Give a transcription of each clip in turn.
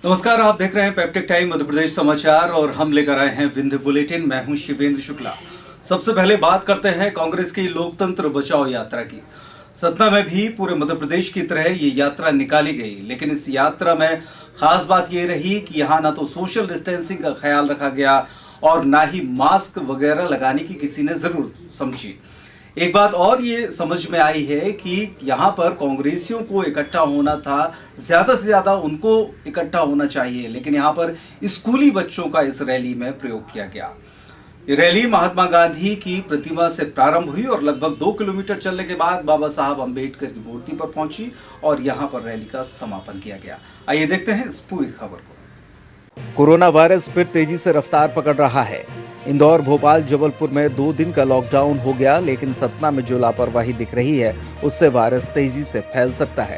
नमस्कार, आप देख रहे हैं पेप्टिक टाइम मध्य प्रदेश समाचार और हम लेकर आए हैं विंध्य बुलेटिन। मैं हूं शिवेंद्र शुक्ला। सबसे पहले बात करते हैं कांग्रेस की लोकतंत्र बचाओ यात्रा की। सतना में भी पूरे मध्य प्रदेश की तरह ये यात्रा निकाली गई, लेकिन इस यात्रा में खास बात ये रही कि यहाँ ना तो सोशल डिस्टेंसिंग का ख्याल रखा गया और ना ही मास्क वगैरह लगाने की किसी ने जरूरत समझी। एक बात और ये समझ में आई है कि यहाँ पर कांग्रेसियों को इकट्ठा होना था, ज्यादा से ज्यादा उनको इकट्ठा होना चाहिए, लेकिन यहाँ पर स्कूली बच्चों का इस रैली में प्रयोग किया गया। ये रैली महात्मा गांधी की प्रतिमा से प्रारंभ हुई और लगभग 2 किलोमीटर चलने के बाद बाबा साहब अंबेडकर की मूर्ति पर पहुंची और यहाँ पर रैली का समापन किया गया। आइए देखते हैं इस पूरी खबर को। कोरोना वायरस फिर तेजी से रफ्तार पकड़ रहा है। इंदौर, भोपाल, जबलपुर में 2 दिन का लॉकडाउन हो गया, लेकिन सतना में जो लापरवाही दिख रही है उससे वायरस तेजी से फैल सकता है।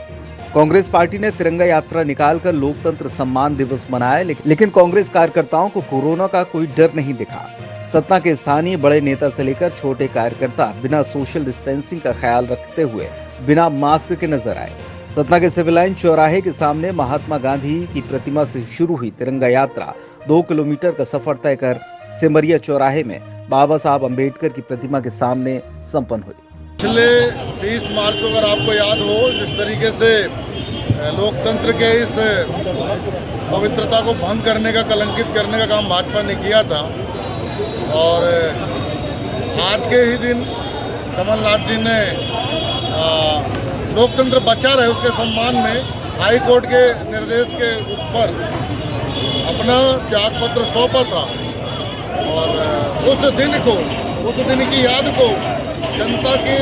कांग्रेस पार्टी ने तिरंगा यात्रा निकालकर लोकतंत्र सम्मान दिवस मनाया, लेकिन कांग्रेस कार्यकर्ताओं को कोरोना का कोई डर नहीं दिखा। सतना के स्थानीय बड़े नेता से लेकर छोटे कार्यकर्ता बिना सोशल डिस्टेंसिंग का ख्याल रखते हुए बिना मास्क के नजर आए। सतना के सिविल लाइन चौराहे के सामने महात्मा गांधी की प्रतिमा से शुरू हुई तिरंगा यात्रा 2 किलोमीटर का सफर तय कर सिमरिया चौराहे में बाबा साहब अंबेडकर की प्रतिमा के सामने संपन्न हुई। पिछले 30 मार्च को अगर आपको याद हो, जिस तरीके से लोकतंत्र के इस पवित्रता को भंग करने का, कलंकित करने का काम भाजपा ने किया था, और आज के ही दिन कमलनाथ जी ने लोकतंत्र बचा रहे उसके सम्मान में हाई कोर्ट के निर्देश के उस पर अपना त्याग पत्र सौंपा था। और उस दिन की याद को जनता के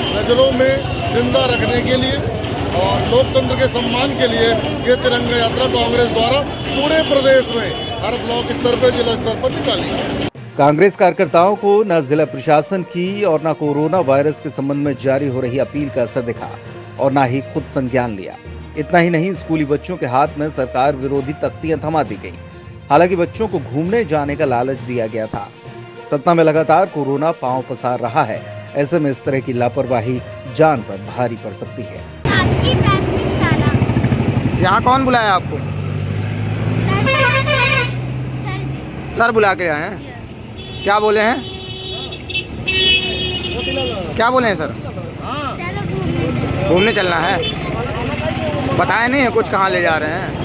नज़रों में जिंदा रखने के लिए और लोकतंत्र के सम्मान के लिए ये तिरंगा यात्रा कांग्रेस द्वारा पूरे प्रदेश में हर ब्लॉक स्तर पर, जिला स्तर पर निकाली। कांग्रेस कार्यकर्ताओं को न जिला प्रशासन की और न कोरोना वायरस के संबंध में जारी हो रही अपील का असर दिखा और न ही खुद संज्ञान लिया। इतना ही नहीं, स्कूली बच्चों के हाथ में सरकार विरोधी तख्तियां थमा दी गईं। हालांकि बच्चों को घूमने जाने का लालच दिया गया था। सतना में लगातार कोरोना पांव पसार रहा है, ऐसे में इस तरह की लापरवाही जान पर भारी पड़ सकती है। यहाँ कौन बुलाया आपको? सर बुला के आए हैं। क्या बोले हैं? क्या बोले हैं सर? घूमने चलना है। बताया नहीं है कुछ, कहाँ ले जा रहे हैं?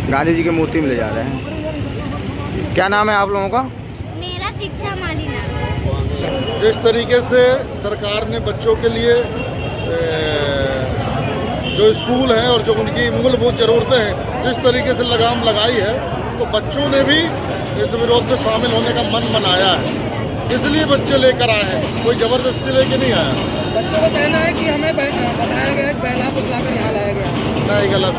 गांधी जी की मूर्ति में ले जा रहे हैं। क्या नाम है आप लोगों का? मेरा दीक्षा माली नाम है। जिस तरीके से सरकार ने बच्चों के लिए जो स्कूल है और जो उनकी मूलभूत ज़रूरतें हैं, जिस तरीके से लगाम लगाई है, तो बच्चों ने भी इस विरोध में शामिल होने का मन बनाया है। इसलिए बच्चे लेकर आए हैं, कोई ज़बरदस्ती लेके नहीं आया। बच्चों का कहना है कि हमें बताया गया, पहला पुतला कर यहाँ लाया गया। नहीं, गलत,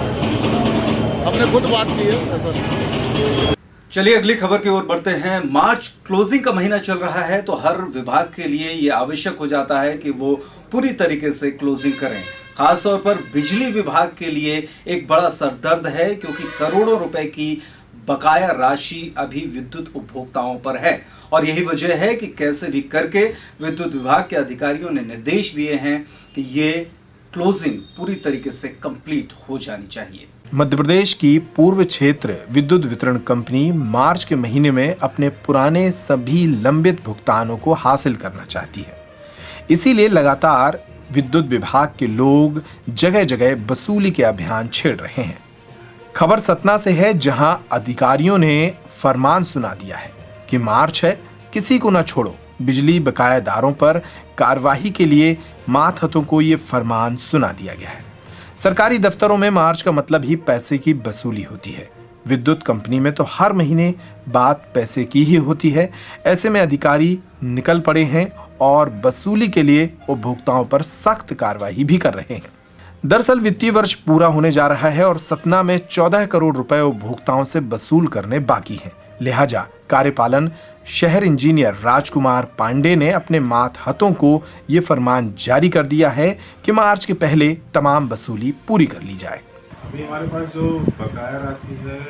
हमने खुद बात की है। चलिए अगली खबर की ओर बढ़ते हैं। मार्च क्लोजिंग का महीना चल रहा है, तो हर विभाग के लिए ये आवश्यक हो जाता है कि वो पूरी तरीके से क्लोजिंग करें। खासतौर पर बिजली विभाग के लिए एक बड़ा सरदर्द है, क्योंकि करोड़ों रुपए की बकाया राशि अभी विद्युत उपभोक्ताओं पर है और यही वजह है कि कैसे भी करके विद्युत विभाग के अधिकारियों ने निर्देश दिए हैं कि ये क्लोजिंग पूरी तरीके से कंप्लीट हो जानी चाहिए। मध्य प्रदेश की पूर्व क्षेत्र विद्युत वितरण कंपनी मार्च के महीने में अपने पुराने सभी लंबित भुगतानों को हासिल करना चाहती है। इसीलिए लगातार विद्युत विभाग के लोग जगह जगह वसूली के अभियान छेड़ रहे हैं। खबर सतना से है, जहां अधिकारियों ने फरमान सुना दिया है कि मार्च है, किसी को न छोड़ो। बिजली बकायादारों पर कार्रवाई के लिए मातहतों को ये फरमान सुना दिया गया है। सरकारी दफ्तरों में मार्च का मतलब ही पैसे की वसूली होती है। विद्युत कंपनी में तो हर महीने बात पैसे की ही होती है। ऐसे में अधिकारी निकल पड़े हैं और वसूली के लिए उपभोक्ताओं पर सख्त कार्रवाई भी कर रहे हैं। दरअसल वित्तीय वर्ष पूरा होने जा रहा है और सतना में 14 करोड़ रुपए उपभोक्ताओं से वसूल करने बाकी हैं। लिहाजा कार्यपालन शहर इंजीनियर राजकुमार पांडे ने अपने मातहतों को ये फरमान जारी कर दिया है कि मार्च के पहले तमाम वसूली पूरी कर ली जाए। अभी हमारे पास जो बकाया राशि है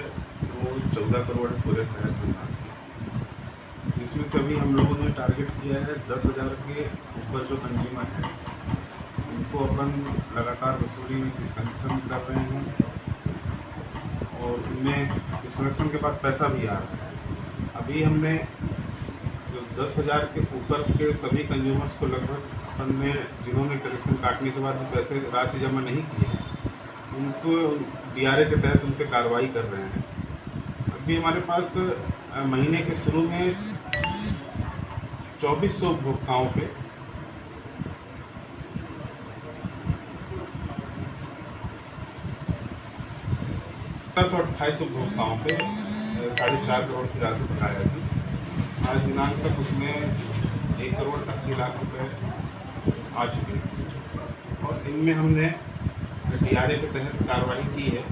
वो 14 करोड़ पूरे शहर सरकार की, जिसमें से अभी हम लोगों ने टारगेट किया है 10,000 के ऊपर जो कंज्यूमर है उनको अपन लगातार वसूली डिस्कनेक्शन कर रहे हैं और उनमें डिस्कनेक्शन के बाद पैसा भी आ रहा है। अभी हमने जो 10,000 के ऊपर के सभी कंज्यूमर्स को लगभग अपन ने जिन्होंने कनेक्शन काटने के बाद पैसे राशि जमा नहीं किए उनको DRA के तहत उन पर कार्रवाई कर रहे हैं। अभी हमारे पास महीने के शुरू में 2400 उपभोक्ताओं पे 28 उपभोक्ताओं पे 4.5 करोड़ की राशि बकाया थी। आज दिनांक तक उसमें 1,80,00,000 रुपये आ चुके हैं और इनमें हमने DRA के तहत कार्रवाई की है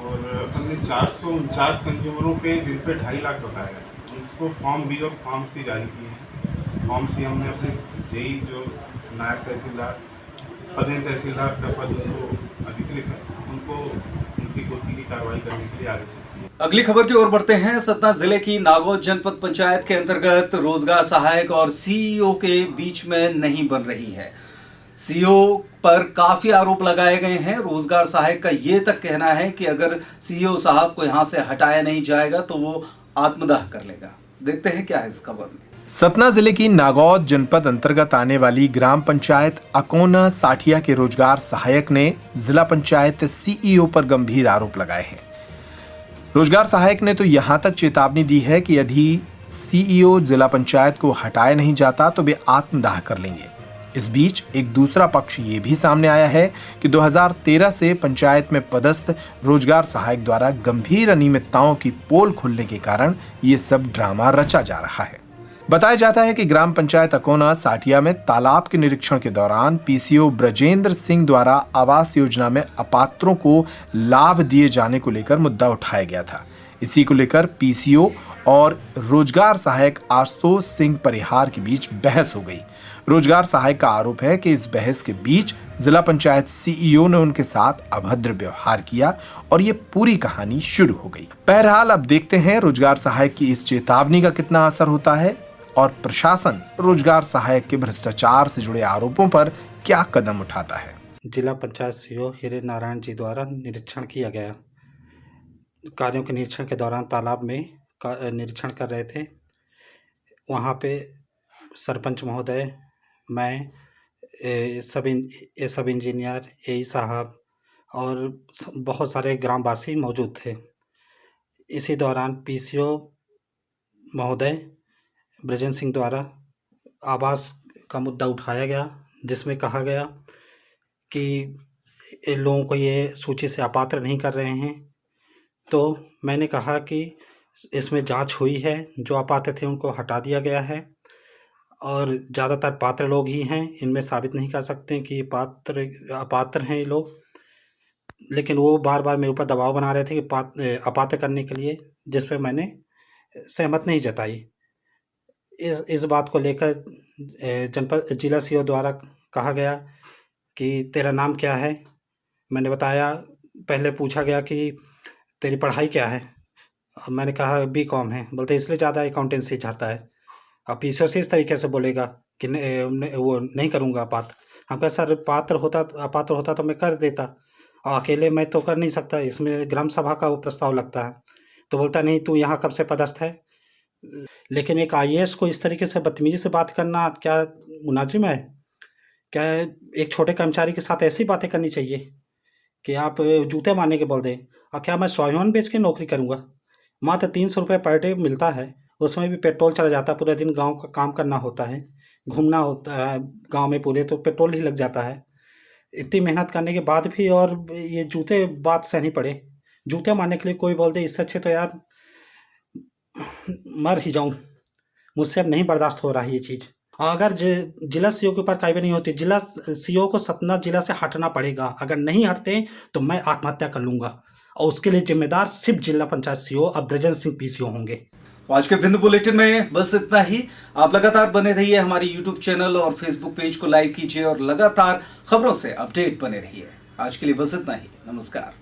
और हमने 449 कंज्यूमरों पे जिन पे 2.5 लाख बकाया है उनको फॉर्म बी और फॉर्म सी जारी किए हैं। फॉर्म सी हमने अपने जेई जो नायब तहसीलदार पदें तहसीलदार का पद उनको अधिकृत है उनको उनकी पूर्ति की कार्रवाई करने के लिए आदेशित किया। अगली खबर की ओर बढ़ते हैं। सतना जिले की नागौद जनपद पंचायत के अंतर्गत रोजगार सहायक और CEO के बीच में नहीं बन रही है। CEO पर काफी आरोप लगाए गए हैं। रोजगार सहायक का ये तक कहना है कि अगर CEO साहब को यहां से हटाया नहीं जाएगा तो वो आत्मदाह कर लेगा। देखते हैं क्या है इस खबर में। सतना जिले की नागौद जनपद अंतर्गत आने वाली ग्राम पंचायत अकोना साठिया के रोजगार सहायक ने जिला पंचायत CEO पर गंभीर आरोप लगाए हैं। रोजगार सहायक ने तो यहां तक चेतावनी दी है कि यदि CEO जिला पंचायत को हटाया नहीं जाता तो वे आत्मदाह कर लेंगे। इस बीच एक दूसरा पक्ष ये भी सामने आया है कि 2013 से पंचायत में पदस्थ रोजगार सहायक द्वारा गंभीर अनियमितताओं की पोल खुलने के कारण ये सब ड्रामा रचा जा रहा है। बताया जाता है कि ग्राम पंचायत अकोना साठिया में तालाब के निरीक्षण के दौरान PCO ब्रजेंद्र सिंह द्वारा आवास योजना में अपात्रों को लाभ दिए जाने को लेकर मुद्दा उठाया गया था। इसी को लेकर PCO और रोजगार सहायक आशुतोष सिंह परिहार के बीच बहस हो गई। रोजगार सहायक का आरोप है कि इस बहस के बीच जिला पंचायत CEO ने उनके साथ अभद्र व्यवहार किया और ये पूरी कहानी शुरू हो गई। बहरहाल अब देखते हैं रोजगार सहायक की इस चेतावनी का कितना असर होता है और प्रशासन रोजगार सहायक के भ्रष्टाचार से जुड़े आरोपों पर क्या कदम उठाता है। जिला पंचायत CEO हीरे नारायण जी द्वारा निरीक्षण किया गया। कार्यों के निरीक्षण के दौरान तालाब में निरीक्षण कर रहे थे। वहाँ पे सरपंच महोदय, मैं, सब इंजीनियर, AE साहब और बहुत सारे ग्रामवासी मौजूद थे। इसी दौरान PCO महोदय ब्रजेंद्र सिंह द्वारा आवास का मुद्दा उठाया गया, जिसमें कहा गया कि इन लोगों को ये सूची से अपात्र नहीं कर रहे हैं। तो मैंने कहा कि इसमें जांच हुई है, जो अपात्र थे उनको हटा दिया गया है और ज़्यादातर पात्र लोग ही हैं, इनमें साबित नहीं कर सकते कि अपात्र हैं ये लोग। लेकिन वो बार बार मेरे ऊपर दबाव बना रहे थे कि अपात्र करने के लिए, जिस पर मैंने सहमत नहीं जताई। इस बात को लेकर जनपद जिला CO द्वारा कहा गया कि तेरा नाम क्या है। मैंने बताया, पहले पूछा गया कि तेरी पढ़ाई क्या है। मैंने कहा BCom है। बोलते इसलिए ज़्यादा अकाउंटेंसी झाड़ता है। अब PCO से इस तरीके से बोलेगा कि वो नहीं करूँगा पात्र। हम कहा सर अपात्र होता तो मैं कर देता, और अकेले मैं तो कर नहीं सकता, इसमें ग्राम सभा का वो प्रस्ताव लगता है। तो बोलता नहीं, तू यहाँ कब से पदस्थ है। लेकिन एक IAS को इस तरीके से बदतमीजी से बात करना क्या मुनाजिम है? क्या एक छोटे कर्मचारी के साथ ऐसी बातें करनी चाहिए कि आप जूते मारने के बोल दें? और क्या मैं स्वाभिमान बेच के नौकरी करूँगा? मात्र 300 रुपये पर डे मिलता है, उसमें भी पेट्रोल चला जाता है। पूरे दिन गांव का काम करना होता है, घूमना होता है गांव में पूरे, तो पेट्रोल ही लग जाता है। इतनी मेहनत करने के बाद भी और ये जूते बात सहनी पड़े, जूते मारने के लिए कोई बोल दे, इससे अच्छे तो यार मर ही जाऊं। मुझसे अब नहीं बर्दाश्त हो रहा है ये चीज़। अगर जिला CO के ऊपर कार्रवाई नहीं होती, जिला CO को सतना जिला से हटना पड़ेगा। अगर नहीं हटते तो मैं आत्महत्या कर लूँगा, और उसके लिए जिम्मेदार सिर्फ जिला पंचायत CO अब ब्रजेंद्र सिंह PCO होंगे। आज के विंध्य बुलेटिन में बस इतना ही। आप लगातार बने रहिए हमारी YouTube चैनल और Facebook पेज को लाइक कीजिए और लगातार खबरों से अपडेट बने रहिए। आज के लिए बस इतना ही। नमस्कार।